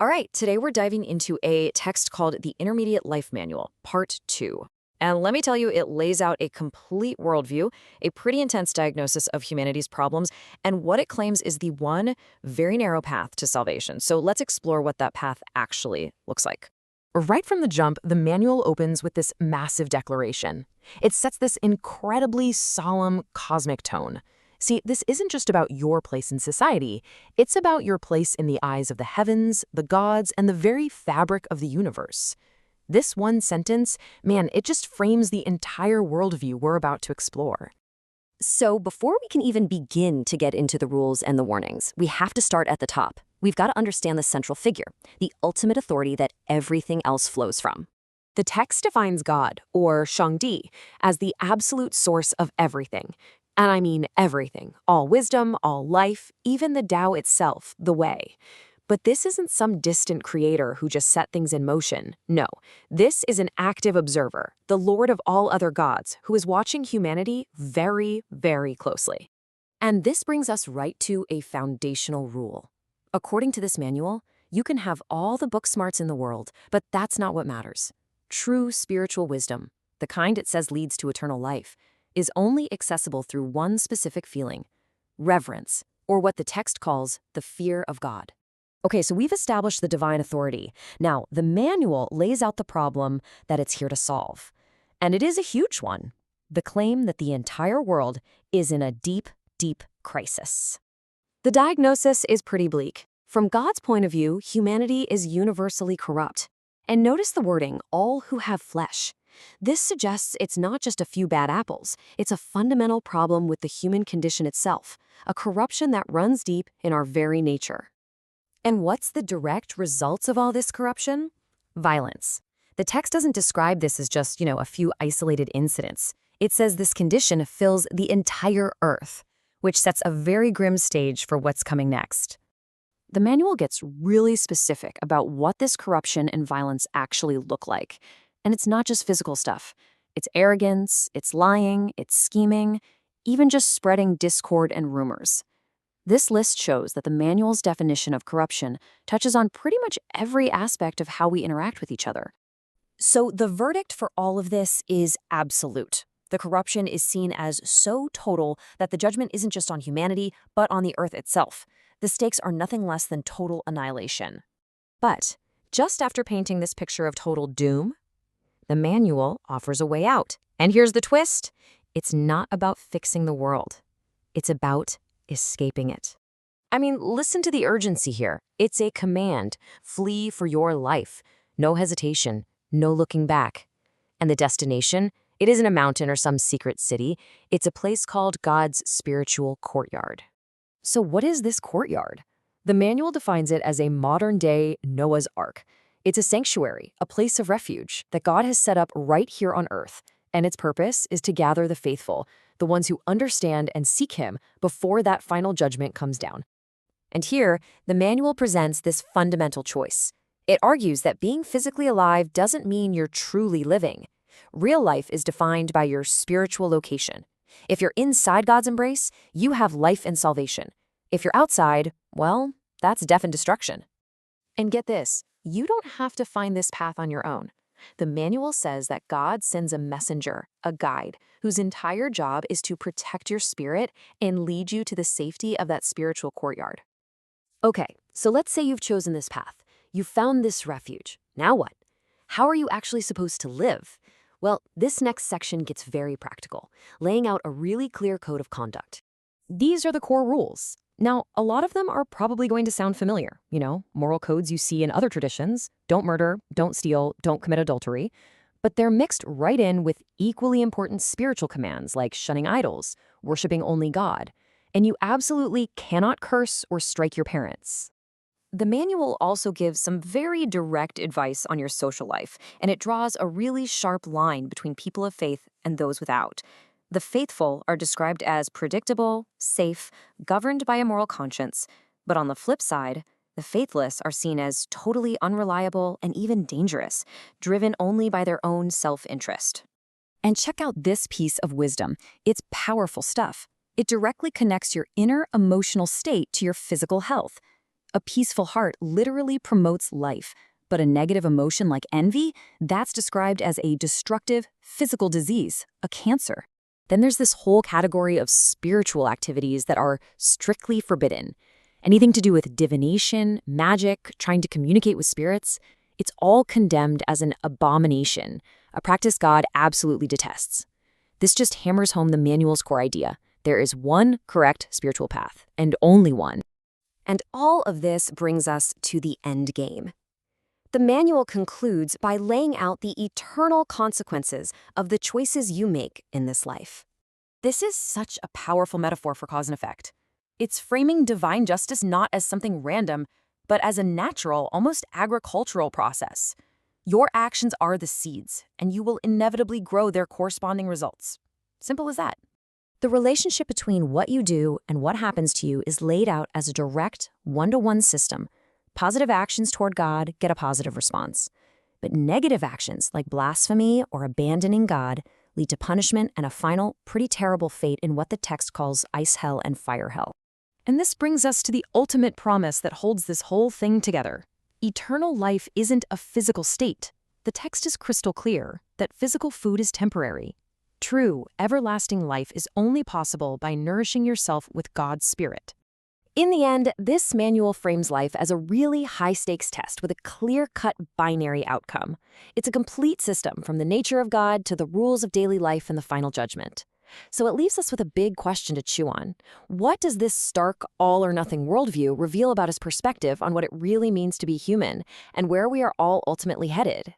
All right, today we're diving into a text called The Intermediate Life Manual, Part 2. And let me tell you, it lays out a complete worldview, a pretty intense diagnosis of humanity's problems, and what it claims is the one very narrow path to salvation. So let's explore what that path actually looks like. Right from the jump, the manual opens with this massive declaration. It sets this incredibly solemn cosmic tone. See, this isn't just about your place in society. It's about your place in the eyes of the heavens, the gods, and the very fabric of the universe. This one sentence, man, it just frames the entire worldview we're about to explore. So before we can even begin to get into the rules and the warnings, we have to start at the top. We've got to understand the central figure, the ultimate authority that everything else flows from. The text defines God, or Shangdi, as the absolute source of everything. And I mean everything, all wisdom, all life, even the Tao itself, the way. But this isn't some distant creator who just set things in motion. No, this is an active observer, the Lord of all other gods, who is watching humanity very, very closely. And this brings us right to a foundational rule. According to this manual, you can have all the book smarts in the world, but that's not what matters. True spiritual wisdom, the kind it says leads to eternal life, is only accessible through one specific feeling: reverence, or what the text calls the fear of God. Okay, so we've established the divine authority. Now, the manual lays out the problem that it's here to solve. And it is a huge one: the claim that the entire world is in a deep, deep crisis. The diagnosis is pretty bleak. From God's point of view, humanity is universally corrupt. And notice the wording, all who have flesh. This suggests it's not just a few bad apples. It's a fundamental problem with the human condition itself, a corruption that runs deep in our very nature. And what's the direct results of all this corruption? Violence. The text doesn't describe this as just, a few isolated incidents. It says this condition fills the entire earth, which sets a very grim stage for what's coming next. The manual gets really specific about what this corruption and violence actually look like. And it's not just physical stuff. It's arrogance, it's lying, it's scheming, even just spreading discord and rumors. This list shows that the manual's definition of corruption touches on pretty much every aspect of how we interact with each other. So the verdict for all of this is absolute. The corruption is seen as so total that the judgment isn't just on humanity, but on the earth itself. The stakes are nothing less than total annihilation. But just after painting this picture of total doom, the manual offers a way out. And here's the twist: it's not about fixing the world. It's about escaping it. I mean, listen to the urgency here. It's a command. Flee for your life. No hesitation. No looking back. And the destination? It isn't a mountain or some secret city. It's a place called God's spiritual courtyard. So what is this courtyard? The manual defines it as a modern-day Noah's Ark. It's a sanctuary, a place of refuge that God has set up right here on earth. And its purpose is to gather the faithful, the ones who understand and seek Him before that final judgment comes down. And here, the manual presents this fundamental choice. It argues that being physically alive doesn't mean you're truly living. Real life is defined by your spiritual location. If you're inside God's embrace, you have life and salvation. If you're outside, well, that's death and destruction. And get this, you don't have to find this path on your own. The manual says that God sends a messenger, a guide, whose entire job is to protect your spirit and lead you to the safety of that spiritual courtyard. Okay, so let's say you've chosen this path. You've found this refuge. Now what? How are you actually supposed to live? Well, this next section gets very practical, laying out a really clear code of conduct. These are the core rules. Now, a lot of them are probably going to sound familiar. Moral codes you see in other traditions: don't murder, don't steal, don't commit adultery. But they're mixed right in with equally important spiritual commands like shunning idols, worshiping only God. And you absolutely cannot curse or strike your parents. The manual also gives some very direct advice on your social life, and it draws a really sharp line between people of faith and those without. The faithful are described as predictable, safe, governed by a moral conscience. But on the flip side, the faithless are seen as totally unreliable and even dangerous, driven only by their own self-interest. And check out this piece of wisdom. It's powerful stuff. It directly connects your inner emotional state to your physical health. A peaceful heart literally promotes life, but a negative emotion like envy, that's described as a destructive physical disease, a cancer. Then there's this whole category of spiritual activities that are strictly forbidden. Anything to do with divination, magic, trying to communicate with spirits, it's all condemned as an abomination, a practice God absolutely detests. This just hammers home the manual's core idea. There is one correct spiritual path, and only one. And all of this brings us to the end game. The manual concludes by laying out the eternal consequences of the choices you make in this life. This is such a powerful metaphor for cause and effect. It's framing divine justice not as something random, but as a natural, almost agricultural process. Your actions are the seeds, and you will inevitably grow their corresponding results. Simple as that. The relationship between what you do and what happens to you is laid out as a direct, one-to-one system. Positive actions toward God get a positive response. But negative actions, like blasphemy or abandoning God, lead to punishment and a final, pretty terrible fate in what the text calls ice hell and fire hell. And this brings us to the ultimate promise that holds this whole thing together. Eternal life isn't a physical state. The text is crystal clear that physical food is temporary. True, everlasting life is only possible by nourishing yourself with God's Spirit. In the end, this manual frames life as a really high-stakes test with a clear-cut binary outcome. It's a complete system from the nature of God to the rules of daily life and the final judgment. So it leaves us with a big question to chew on. What does this stark, all-or-nothing worldview reveal about his perspective on what it really means to be human and where we are all ultimately headed?